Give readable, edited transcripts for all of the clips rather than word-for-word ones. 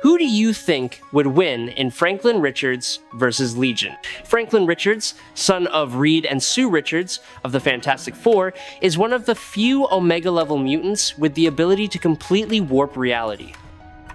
Who do you think would win in Franklin Richards versus Legion? Franklin Richards, son of Reed and Sue Richards of the Fantastic Four, is one of the few Omega-level mutants with the ability to completely warp reality.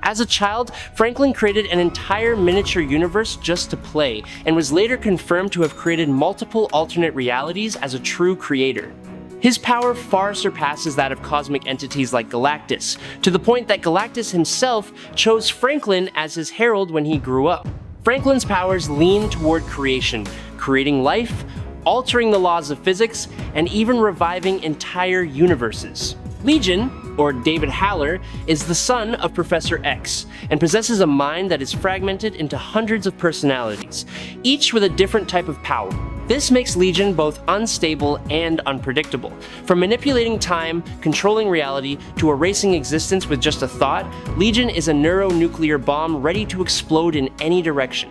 As a child, Franklin created an entire miniature universe just to play, and was later confirmed to have created multiple alternate realities as a true creator. His power far surpasses that of cosmic entities like Galactus, to the point that Galactus himself chose Franklin as his herald when he grew up. Franklin's powers lean toward creation, creating life, altering the laws of physics, and even reviving entire universes. Legion, or David Haller, is the son of Professor X, and possesses a mind that is fragmented into hundreds of personalities, each with a different type of power. This makes Legion both unstable and unpredictable. From manipulating time, controlling reality, to erasing existence with just a thought, Legion is a neuronuclear bomb ready to explode in any direction.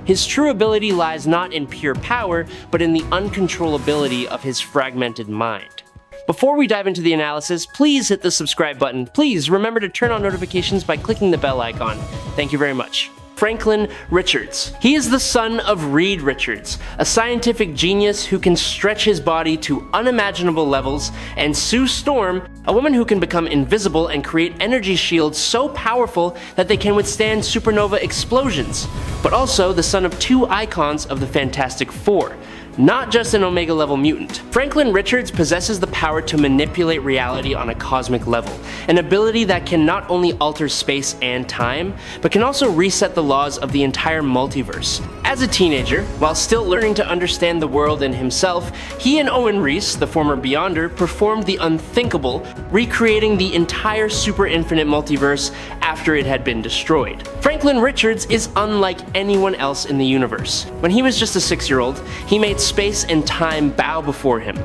His true ability lies not in pure power, but in the uncontrollability of his fragmented mind. Before we dive into the analysis, please hit the subscribe button. Please remember to turn on notifications by clicking the bell icon. Thank you very much. Franklin Richards. He is the son of Reed Richards, a scientific genius who can stretch his body to unimaginable levels, and Sue Storm, a woman who can become invisible and create energy shields so powerful that they can withstand supernova explosions, but also the son of two icons of the Fantastic Four, not just an Omega-level mutant. Franklin Richards possesses the power to manipulate reality on a cosmic level, an ability that can not only alter space and time, but can also reset the laws of the entire multiverse. As a teenager, while still learning to understand the world and himself, he and Owen Reese, the former Beyonder, performed the unthinkable, recreating the entire super infinite multiverse after it had been destroyed. Franklin Richards is unlike anyone else in the universe. When he was just a 6-year-old, he made space and time bow before him.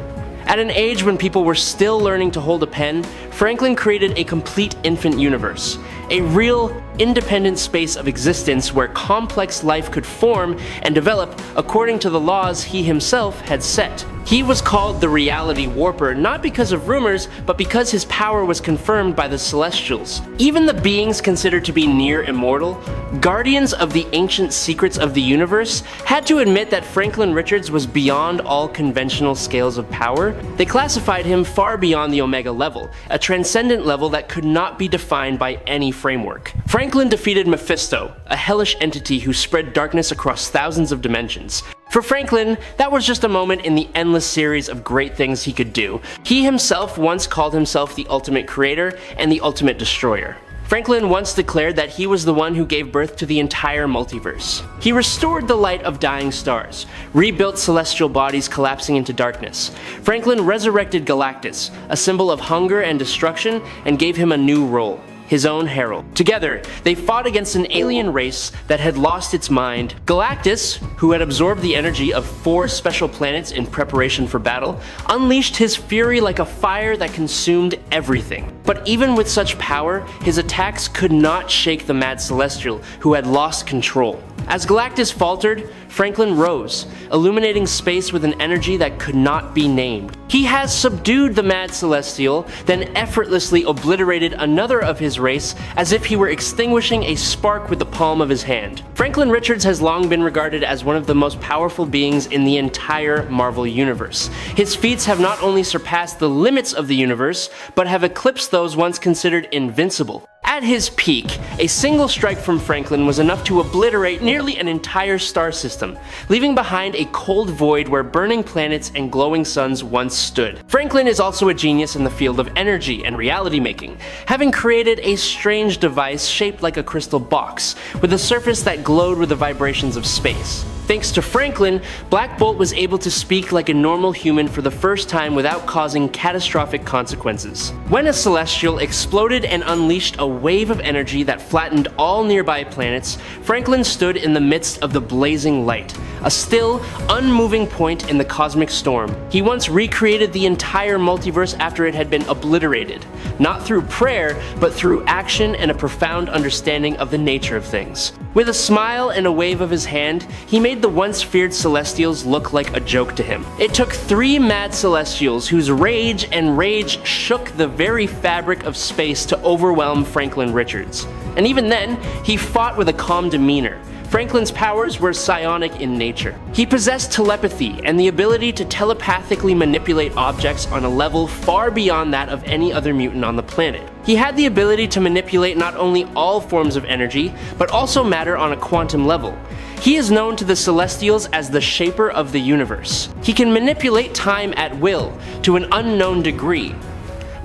At an age when people were still learning to hold a pen, Franklin created a complete infant universe, a real, independent space of existence where complex life could form and develop according to the laws he himself had set. He was called the Reality Warper not because of rumors, but because his power was confirmed by the Celestials. Even the beings considered to be near immortal, guardians of the ancient secrets of the universe, had to admit that Franklin Richards was beyond all conventional scales of power. They classified him far beyond the Omega level, a transcendent level that could not be defined by any framework. Franklin defeated Mephisto, a hellish entity who spread darkness across thousands of dimensions. For Franklin, that was just a moment in the endless series of great things he could do. He himself once called himself the ultimate creator and the ultimate destroyer. Franklin once declared that he was the one who gave birth to the entire multiverse. He restored the light of dying stars, rebuilt celestial bodies collapsing into darkness. Franklin resurrected Galactus, a symbol of hunger and destruction, and gave him a new role: his own herald. Together, they fought against an alien race that had lost its mind. Galactus, who had absorbed the energy of 4 special planets in preparation for battle, unleashed his fury like a fire that consumed everything. But even with such power, his attacks could not shake the mad Celestial, who had lost control. As Galactus faltered, Franklin rose, illuminating space with an energy that could not be named. He has subdued the mad Celestial, then effortlessly obliterated another of his race as if he were extinguishing a spark with the palm of his hand. Franklin Richards has long been regarded as one of the most powerful beings in the entire Marvel Universe. His feats have not only surpassed the limits of the universe, but have eclipsed those once considered invincible. At his peak, a single strike from Franklin was enough to obliterate nearly an entire star system, leaving behind a cold void where burning planets and glowing suns once stood. Franklin is also a genius in the field of energy and reality making, having created a strange device shaped like a crystal box, with a surface that glowed with the vibrations of space. Thanks to Franklin, Black Bolt was able to speak like a normal human for the first time without causing catastrophic consequences. When a Celestial exploded and unleashed a wave of energy that flattened all nearby planets, Franklin stood in the midst of the blazing light, a still, unmoving point in the cosmic storm. He once recreated the entire multiverse after it had been obliterated, not through prayer, but through action and a profound understanding of the nature of things. With a smile and a wave of his hand, he made the once feared Celestials look like a joke to him. It took 3 mad Celestials whose rage shook the very fabric of space to overwhelm Franklin Richards. and even then, he fought with a calm demeanor. Franklin's powers were psionic in nature. He possessed telepathy and the ability to telepathically manipulate objects on a level far beyond that of any other mutant on the planet. He had the ability to manipulate not only all forms of energy, but also matter on a quantum level. He is known to the Celestials as the Shaper of the Universe. He can manipulate time at will, to an unknown degree,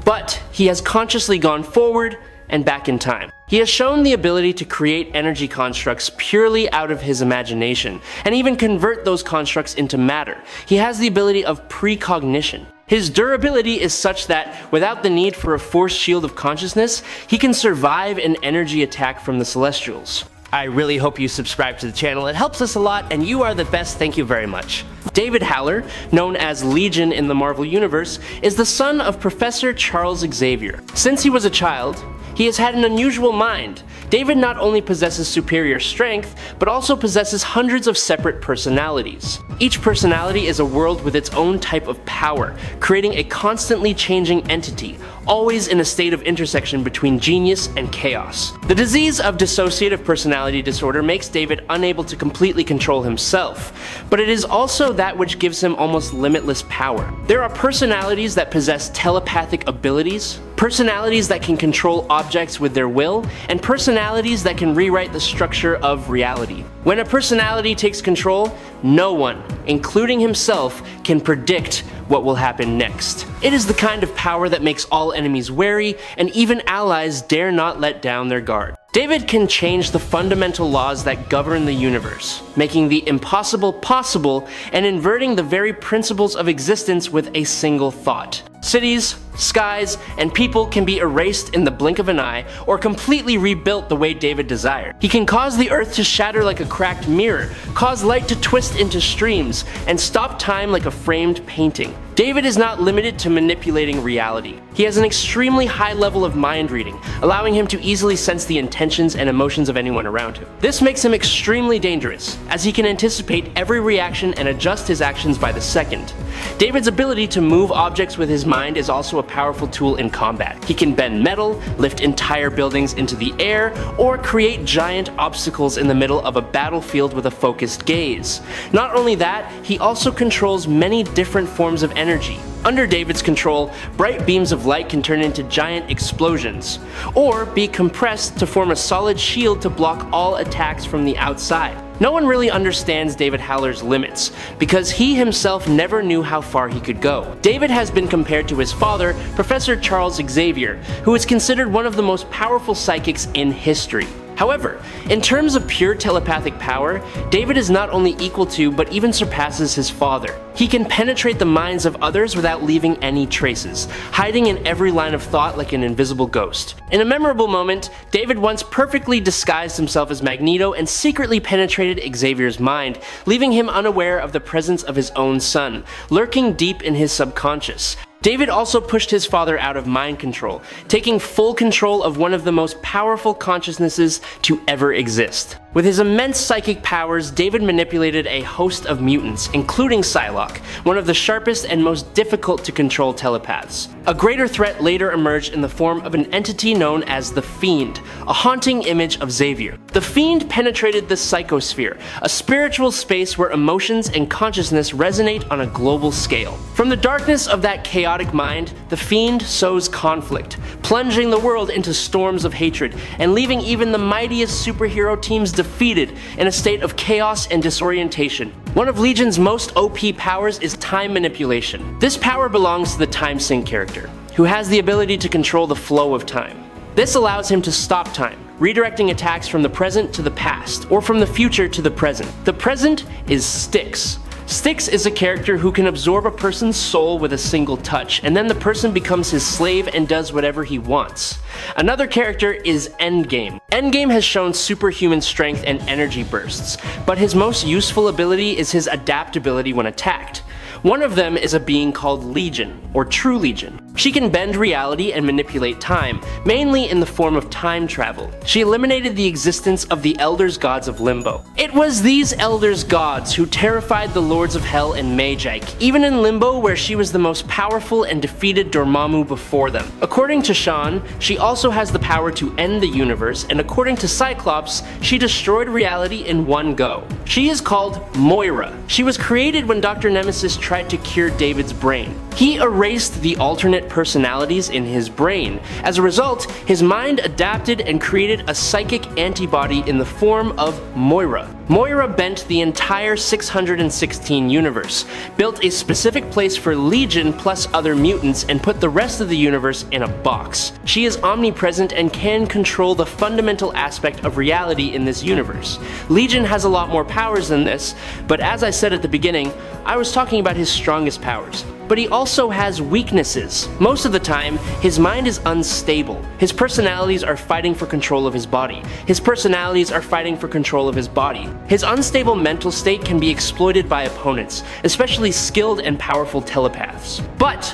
but he has consciously gone forward and back in time. He has shown the ability to create energy constructs purely out of his imagination, and even convert those constructs into matter. He has the ability of precognition. His durability is such that, without the need for a force shield of consciousness, he can survive an energy attack from the Celestials. I really hope you subscribe to the channel, it helps us a lot, and you are the best, thank you very much. David Haller, known as Legion in the Marvel Universe, is the son of Professor Charles Xavier. Since he was a child, he has had an unusual mind. David not only possesses superior strength, but also possesses hundreds of separate personalities. Each personality is a world with its own type of power, creating a constantly changing entity, always in a state of intersection between genius and chaos. The disease of dissociative personality disorder makes David unable to completely control himself, but it is also that which gives him almost limitless power. There are personalities that possess telepathic abilities, personalities that can control objects with their will, and personalities that can rewrite the structure of reality. When a personality takes control, no one, including himself, can predict what will happen next. It is the kind of power that makes all enemies wary, and even allies dare not let down their guard. David can change the fundamental laws that govern the universe, making the impossible possible and inverting the very principles of existence with a single thought. Cities, skies, and people can be erased in the blink of an eye or completely rebuilt the way David desired. He can cause the earth to shatter like a cracked mirror, cause light to twist into streams, and stop time like a framed painting. David is not limited to manipulating reality. He has an extremely high level of mind reading, allowing him to easily sense the intentions and emotions of anyone around him. This makes him extremely dangerous, as he can anticipate every reaction and adjust his actions by the second. David's ability to move objects with his mind is also a powerful tool in combat. He can bend metal, lift entire buildings into the air, or create giant obstacles in the middle of a battlefield with a focused gaze. Not only that, he also controls many different forms of energy. Under David's control, bright beams of light can turn into giant explosions, or be compressed to form a solid shield to block all attacks from the outside. No one really understands David Haller's limits, because he himself never knew how far he could go. David has been compared to his father, Professor Charles Xavier, who is considered one of the most powerful psychics in history. However, in terms of pure telepathic power, David is not only equal to, but even surpasses his father. He can penetrate the minds of others without leaving any traces, hiding in every line of thought like an invisible ghost. In a memorable moment, David once perfectly disguised himself as Magneto and secretly penetrated Xavier's mind, leaving him unaware of the presence of his own son, lurking deep in his subconscious. David also pushed his father out of mind control, taking full control of one of the most powerful consciousnesses to ever exist. With his immense psychic powers, David manipulated a host of mutants, including Psylocke, one of the sharpest and most difficult to control telepaths. A greater threat later emerged in the form of an entity known as the Fiend, a haunting image of Xavier. The Fiend penetrated the psychosphere, a spiritual space where emotions and consciousness resonate on a global scale. From the darkness of that chaotic mind, the Fiend sows conflict, plunging the world into storms of hatred, and leaving even the mightiest superhero teams defeated in a state of chaos and disorientation. One of Legion's most OP powers is time manipulation. This power belongs to the Time Sync character, who has the ability to control the flow of time. This allows him to stop time, redirecting attacks from the present to the past, or from the future to the present. The present is Styx. Styx is a character who can absorb a person's soul with a single touch, and then the person becomes his slave and does whatever he wants. Another character is Endgame. Endgame has shown superhuman strength and energy bursts, but his most useful ability is his adaptability when attacked. One of them is a being called Legion, or True Legion. She can bend reality and manipulate time, mainly in the form of time travel. She eliminated the existence of the Elders Gods of Limbo. It was these Elders Gods who terrified the Lords of Hell and Magi, even in Limbo where she was the most powerful and defeated Dormammu before them. According to Sean, she also has the power to end the universe, and according to Cyclops, she destroyed reality in one go. She is called Moira. She was created when Dr. Nemesis tried to cure David's brain. He erased the alternate personalities in his brain. As a result, his mind adapted and created a psychic antibody in the form of Moira. Moira bent the entire 616 universe, built a specific place for Legion plus other mutants, and put the rest of the universe in a box. She is omnipresent and can control the fundamental aspect of reality in this universe. Legion has a lot more powers than this, but as I said at the beginning, I was talking about his strongest powers. But he also has weaknesses. Most of the time, his mind is unstable. His personalities are fighting for control of his body. His personalities are fighting for control of his body. His unstable mental state can be exploited by opponents, especially skilled and powerful telepaths. But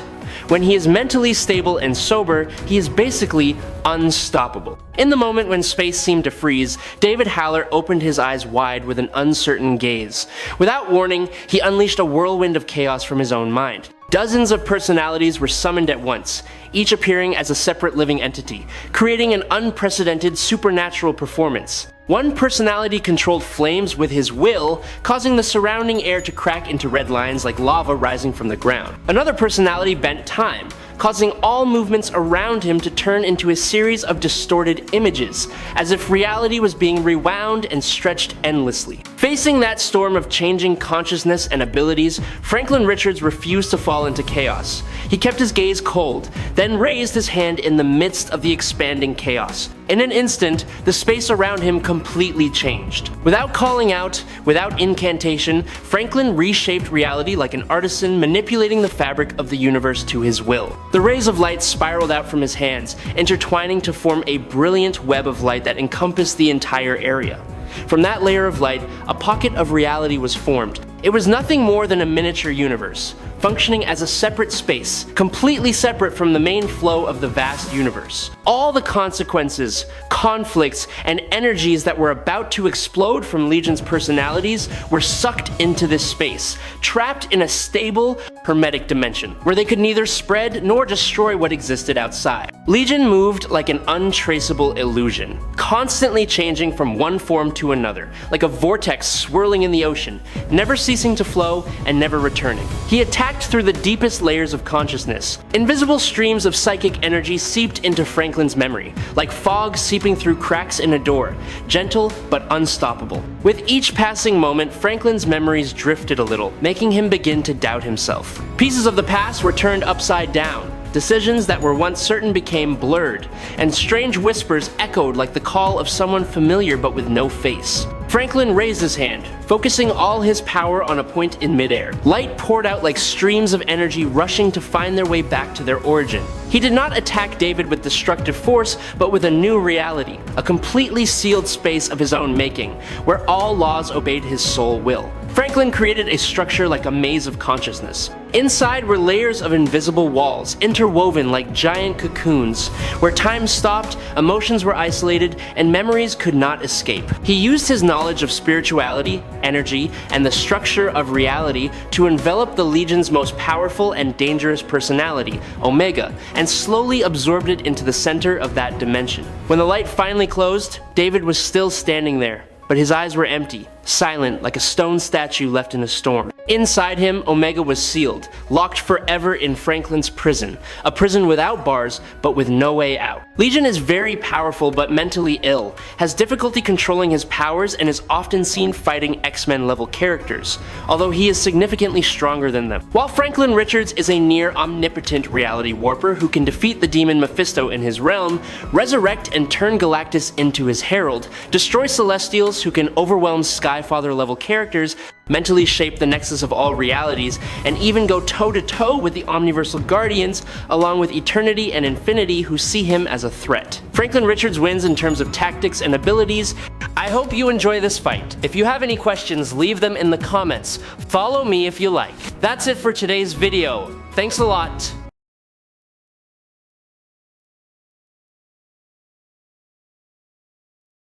when he is mentally stable and sober, he is basically unstoppable. In the moment when space seemed to freeze, David Haller opened his eyes wide with an uncertain gaze. Without warning, he unleashed a whirlwind of chaos from his own mind. Dozens of personalities were summoned at once, each appearing as a separate living entity, creating an unprecedented supernatural performance. One personality controlled flames with his will, causing the surrounding air to crack into red lines like lava rising from the ground. Another personality bent time, causing all movements around him to turn into a series of distorted images, as if reality was being rewound and stretched endlessly. Facing that storm of changing consciousness and abilities, Franklin Richards refused to fall into chaos. He kept his gaze cold, then raised his hand in the midst of the expanding chaos. In an instant, the space around him completely changed. Without calling out, without incantation, Franklin reshaped reality like an artisan manipulating the fabric of the universe to his will. The rays of light spiraled out from his hands, intertwining to form a brilliant web of light that encompassed the entire area. From that layer of light, a pocket of reality was formed. It was nothing more than a miniature universe, functioning as a separate space, completely separate from the main flow of the vast universe. All the consequences, conflicts, and energies that were about to explode from Legion's personalities were sucked into this space, trapped in a stable, hermetic dimension, where they could neither spread nor destroy what existed outside. Legion moved like an untraceable illusion, constantly changing from one form to another, like a vortex swirling in the ocean, never ceasing to flow and never returning. He attacked through the deepest layers of consciousness. Invisible streams of psychic energy seeped into Franklin's memory, like fog seeping through cracks in a door, gentle but unstoppable. With each passing moment, Franklin's memories drifted a little, making him begin to doubt himself. Pieces of the past were turned upside down. Decisions that were once certain became blurred, and strange whispers echoed like the call of someone familiar but with no face. Franklin raised his hand, focusing all his power on a point in midair. Light poured out like streams of energy rushing to find their way back to their origin. He did not attack David with destructive force, but with a new reality, a completely sealed space of his own making, where all laws obeyed his sole will. Franklin created a structure like a maze of consciousness. Inside were layers of invisible walls, interwoven like giant cocoons, where time stopped, emotions were isolated, and memories could not escape. He used his knowledge of spirituality, energy, and the structure of reality to envelop the Legion's most powerful and dangerous personality, Omega, and slowly absorbed it into the center of that dimension. When the light finally closed, David was still standing there, but his eyes were empty, silent like a stone statue left in a storm. Inside him, Omega was sealed, locked forever in Franklin's prison, a prison without bars, but with no way out. Legion is very powerful but mentally ill, has difficulty controlling his powers, and is often seen fighting X-Men level characters, although he is significantly stronger than them. While Franklin Richards is a near omnipotent reality warper who can defeat the demon Mephisto in his realm, resurrect and turn Galactus into his herald, destroy Celestials who can overwhelm Skyfather level characters, mentally shape the nexus of all realities, and even go toe-to-toe with the Omniversal Guardians, along with Eternity and Infinity who see him as a threat. Franklin Richards wins in terms of tactics and abilities. I hope you enjoy this fight. If you have any questions, leave them in the comments. Follow me if you like. That's it for today's video. Thanks a lot.